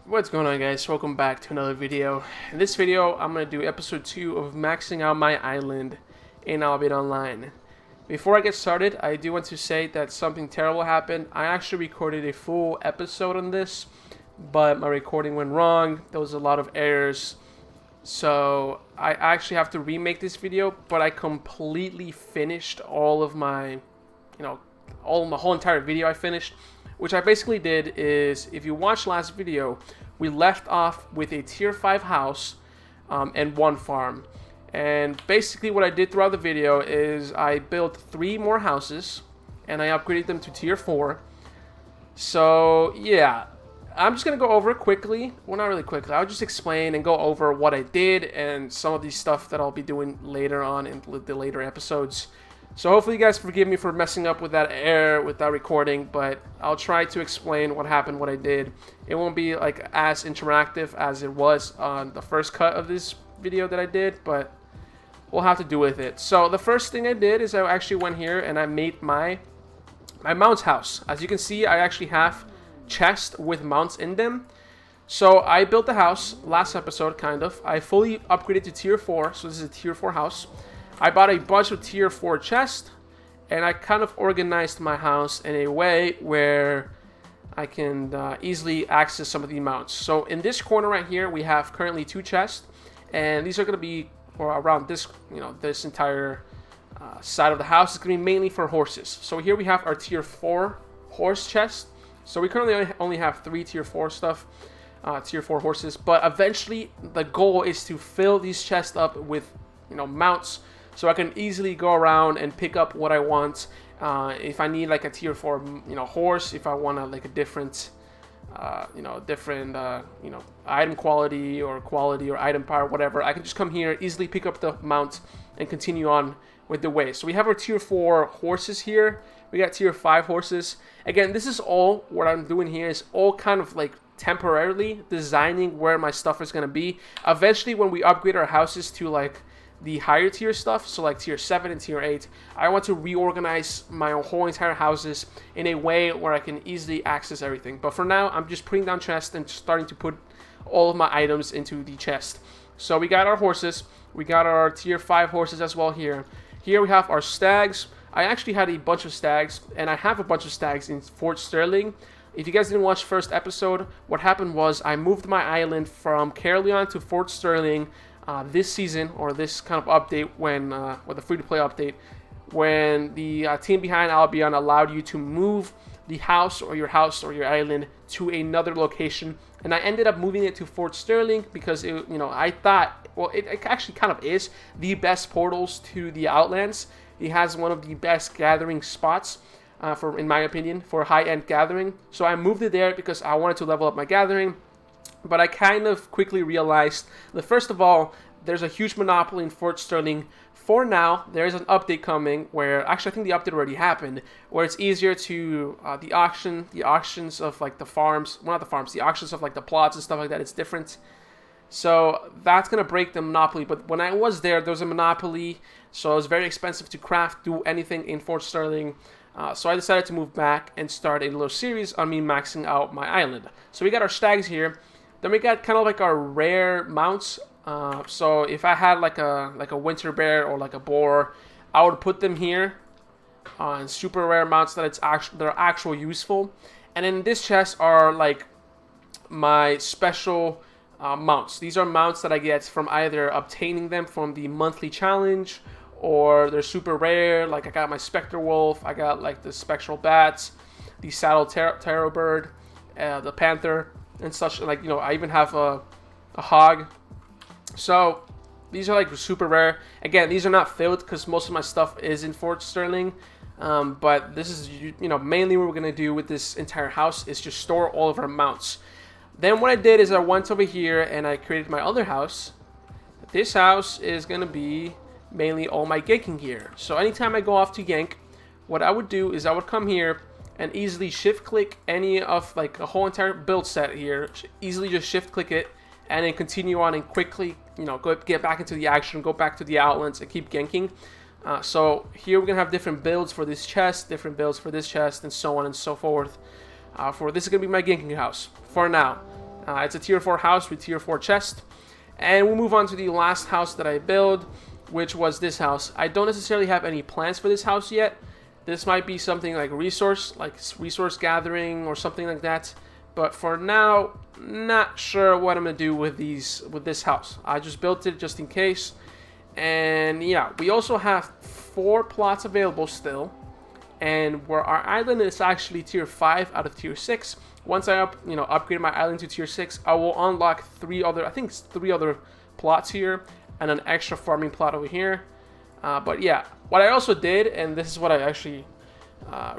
What's going on, guys? Welcome back to another video. In this video, I'm going to do episode 2 of maxing out my island in Albion Online. Before I get started, I do want to say that something terrible happened. I actually recorded a full episode on this, but my recording went wrong. There was a lot of errors. So I actually have to remake this video, but I completely finished all of my, the whole entire video I finished. Which I basically did is, if you watched last video, we left off with a tier 5 house and 1 farm. And basically what I did throughout the video is I built 3 more houses and I upgraded them to tier 4. So yeah, I'm just going to go over it quickly. Well, not really quickly. I'll just explain and go over what I did and some of the stuff that I'll be doing later on in the later episodes. So hopefully you guys forgive me for messing up with that error, with that recording, but I'll try to explain what happened, what I did. It won't be like as interactive as it was on the first cut of this video that I did, but we'll have to do with it. So the first thing I did is I actually went here and I made my mounts house. As you can see, I actually have chests with mounts in them. So I built the house last episode, kind of. I fully upgraded to tier 4, so this is a tier 4 house. I bought a bunch of tier 4 chests, and I kind of organized my house in a way where I can easily access some of the mounts. So in this corner right here, we have currently 2 chests, and these are going to be around this, this entire side of the house is going to be mainly for horses. So here we have our tier 4 horse chest. So we currently only have 3 tier 4 stuff, tier 4 horses, but eventually the goal is to fill these chests up with, mounts. So I can easily go around and pick up what I want. If I need like a tier 4, horse, if I want like a different, item quality or item power, whatever, I can just come here, easily pick up the mount and continue on with the way. So we have our tier 4 horses here. We got tier 5 horses. Again, this is all what I'm doing here is all kind of like temporarily designing where my stuff is going to be. Eventually, when we upgrade our houses to like the higher tier stuff, so like tier 7 and tier 8, I want to reorganize my whole entire houses in a way where I can easily access everything. But for now, I'm just putting down chests and starting to put all of my items into the chest. So we got our horses, we got our tier 5 horses as well here. Here we have our stags. I actually had a bunch of stags, and I have a bunch of stags in Fort Sterling. If you guys didn't watch first episode, what happened was I moved my island from Caerleon to Fort Sterling this season, or this kind of update when the free-to-play update, when the team behind Albion allowed you to move the house or your island to another location, and I ended up moving it to Fort Sterling because I thought, well, it actually kind of is the best portals to the Outlands. It has one of the best gathering spots in my opinion, for high-end gathering. So I moved it there because I wanted to level up my gathering. But I kind of quickly realized that, first of all, there's a huge monopoly in Fort Sterling. For now, there is an update coming where, actually I think the update already happened, where it's easier to, the auctions of like the farms, well, not the farms, the auctions of like the plots and stuff like that, it's different. So that's going to break the monopoly. But when I was there was a monopoly, so it was very expensive to craft, do anything in Fort Sterling. So I decided to move back and start a little series on me maxing out my island. So we got our stags here. Then we got kind of like our rare mounts. So if I had like a winter bear or like a boar, I would put them here on super rare mounts that are actual useful. And in this chest are like my special mounts. These are mounts that I get from either obtaining them from the monthly challenge, or they're super rare. Like I got my Spectre Wolf, I got like the Spectral Bats, the Saddle Tarot Bird, the Panther, and such. Like, I even have a hog. So these are like super rare. Again, these are not filled because most of my stuff is in Fort Sterling. But this is, mainly what we're going to do with this entire house is just store all of our mounts. Then what I did is I went over here and I created my other house. This house is going to be mainly all my ganking gear. So anytime I go off to gank, what I would do is I would come here and easily shift click any of like a whole entire build set here, easily just shift click it and then continue on and quickly get back into the action, go back to the Outlands and keep ganking. So here we're gonna have different builds for this chest, different builds for this chest, and so on and so forth. For this is gonna be my ganking house for now. It's a tier 4 house with tier 4 chest. And we'll move on to the last house that I built, which was this house. I don't necessarily have any plans for this house yet. This might be something like resource gathering or something like that. But for now, not sure what I'm gonna do with this house. I just built it just in case. And yeah, we also have 4 plots available still. And where our island is actually tier 5 out of tier 6. Once I upgrade my island to tier 6, I will unlock 3 other plots here and an extra farming plot over here. But yeah, what I also did, and this is what I actually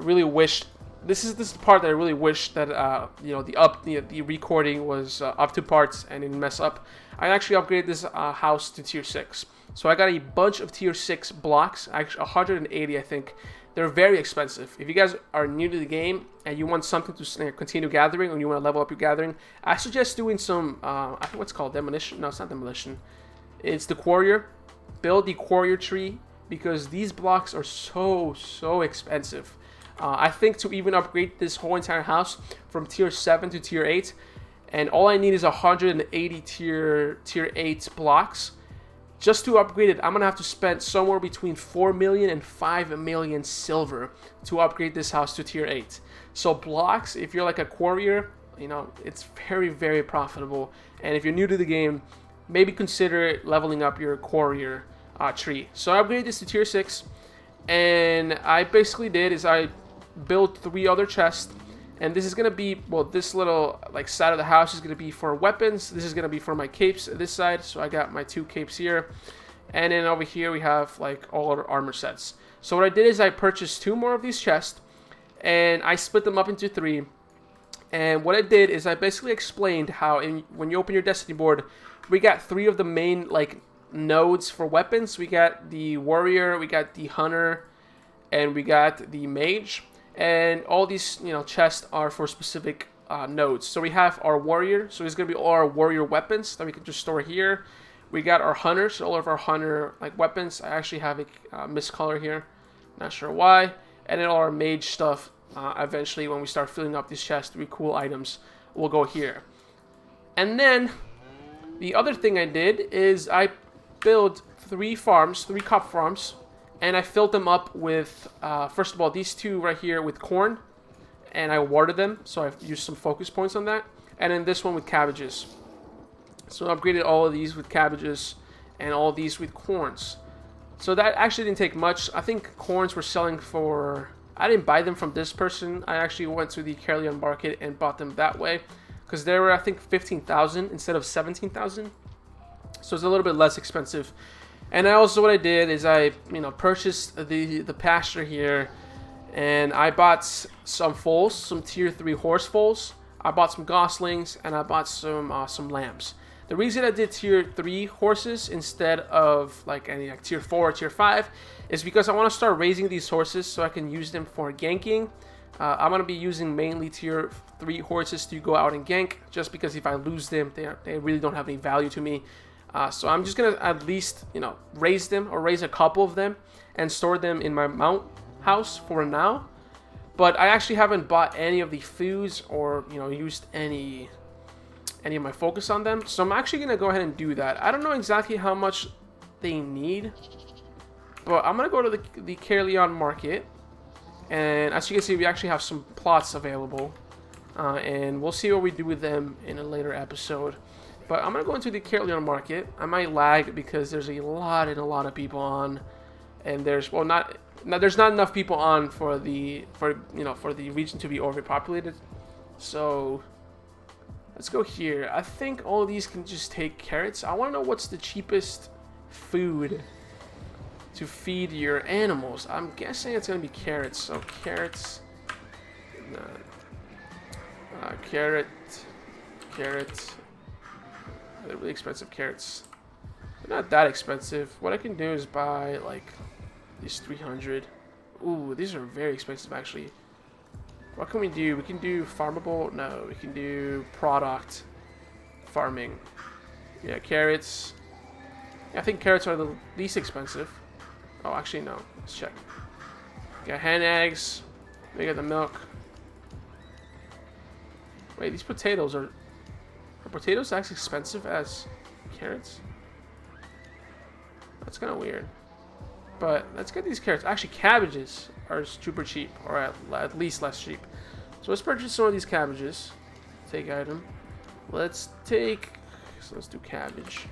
really wished. This is the part that I really wish that the recording was up to parts and didn't mess up. I actually upgraded this house to tier 6. So I got a bunch of tier 6 blocks, actually 180 I think. They're very expensive. If you guys are new to the game and you want something to continue gathering, or you want to level up your gathering, I suggest doing some, I think what's called demolition. No, it's not demolition. It's the quarrier. Build the quarrier tree, because these blocks are so expensive. I think to even upgrade this whole entire house from tier 7 to tier 8, and all I need is 180 tier 8 blocks. Just to upgrade it, I'm going to have to spend somewhere between 4 million and 5 million silver to upgrade this house to tier 8. So blocks, if you're like a quarrier, it's very profitable. And if you're new to the game, maybe consider leveling up your quarrier tree. So I upgraded this to tier 6. And I basically did is I built 3 other chests. And this is going to be, well, this little side of the house is going to be for weapons. This is going to be for my capes this side. So I got my 2 capes here. And then over here we have all our armor sets. So what I did is I purchased 2 more of these chests. And I split them up into 3. And what I did is I basically explained how when you open your Destiny board, we got 3 of the main nodes for weapons. We got the warrior, we got the hunter, and we got the mage. And all these chests are for specific nodes. So we have our warrior, so it's gonna be all our warrior weapons that we can just store here. We got our hunter, so all of our hunter weapons. I actually have a miscolor here, not sure why. And then all our mage stuff. Eventually, when we start filling up these chests with cool items, will go here. And then the other thing I did is I built 3 cop farms. And I filled them up with, first of all, these 2 right here with corn. And I watered them, so I've used some focus points on that. And then this one with cabbages. So I upgraded all of these with cabbages and all of these with corns. So that actually didn't take much. I think corns were selling for... I didn't buy them from this person. I actually went to the Caerleon market and bought them that way. Because they were, I think, 15,000 instead of 17,000. So it's a little bit less expensive. And what I did is I, purchased the pasture here, and I bought some foals, some tier 3 horse foals. I bought some goslings, and I bought some lambs. The reason I did tier 3 horses instead of any tier 4 or tier 5 is because I want to start raising these horses so I can use them for ganking. I'm going to be using mainly tier 3 horses to go out and gank, just because if I lose them, they really don't have any value to me. So I'm just going to at least, raise them, or raise a couple of them and store them in my mount house for now. But I actually haven't bought any of the foods or, used any of my focus on them. So I'm actually going to go ahead and do that. I don't know exactly how much they need, but I'm going to go to the Caerleon market. And as you can see, we actually have some plots available. And we'll see what we do with them in a later episode. But I'm going to go into the Caerleon market. I might lag because there's a lot of people on. And there's not enough people on for the region to be overpopulated. So let's go here. I think all of these can just take carrots. I want to know what's the cheapest food to feed your animals. I'm guessing it's going to be carrots. So carrots. Carrot. They're really expensive carrots. They're not that expensive. What I can do is buy these 300. Ooh, these are very expensive actually. What can we do? We can do farmable. No, we can do product farming. Yeah, carrots. Yeah, I think carrots are the least expensive. Oh, actually no. Let's check. Got hen eggs. We got the milk. Wait, these potatoes are Are potatoes as expensive as carrots? That's kind of weird. But let's get these carrots. Actually, cabbages are super cheap, or at least less cheap. So let's purchase some of these cabbages. Take item. Let's take... So let's do cabbage.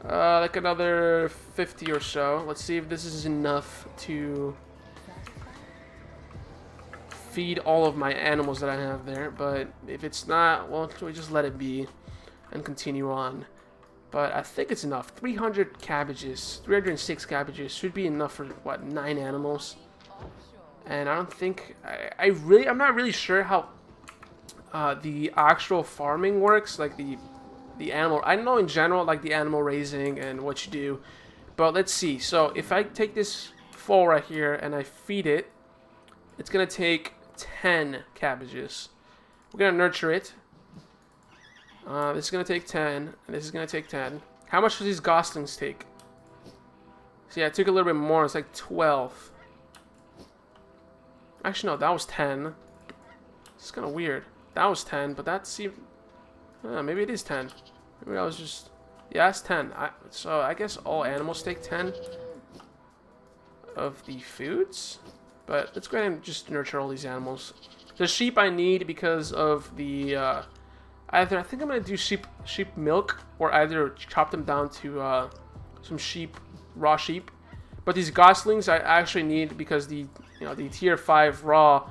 Like another 50 or so. Let's see if this is enough to feed all of my animals that I have there. But if it's not, well, we just let it be and continue on. But I think it's enough. 300 cabbages, 306 cabbages should be enough for, what, 9 animals. And I don't think, I'm not really sure how the actual farming works, like the animal. I know in general, like the animal raising and what you do. But let's see. So if I take this foal right here and I feed it, it's going to take 10 cabbages. We're going to nurture it. This is going to take 10, and this is going to take 10. How much do these goslings take? See, yeah, it took a little bit more. It's like 12. Actually, no, that was 10. It's kind of weird. That was 10, but that seemed... maybe it is 10. Maybe I was just... Yeah, it's 10. So I guess all animals take 10 of the foods. But let's go ahead and just nurture all these animals. The sheep I need because of the... Either I think I'm gonna do sheep milk, or either chop them down to some raw sheep. But these goslings I actually need because the tier 5 raw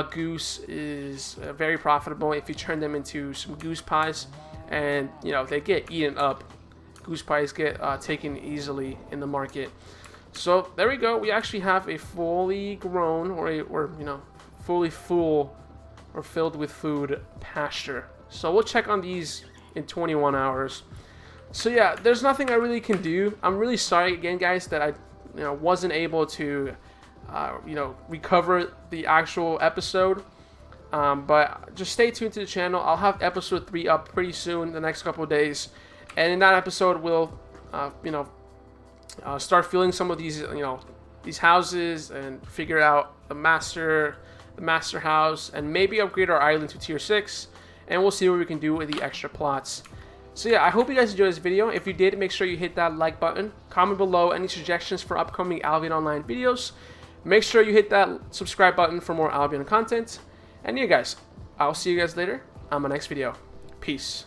goose is very profitable if you turn them into some goose pies, and they get eaten up. Goose pies get taken easily in the market. So there we go. We actually have a fully grown or fully full or filled with food pasture. So we'll check on these in 21 hours. So yeah, there's nothing I really can do. I'm really sorry again, guys, that I wasn't able to recover the actual episode. But just stay tuned to the channel. I'll have episode 3 up pretty soon, the next couple of days. And in that episode, we'll start filling some of these these houses and figure out the master house, and maybe upgrade our island to tier 6. And we'll see what we can do with the extra plots. So yeah, I hope you guys enjoyed this video. If you did, make sure you hit that like button. Comment below any suggestions for upcoming Albion Online videos. Make sure you hit that subscribe button for more Albion content. And yeah, guys, I'll see you guys later on my next video. Peace.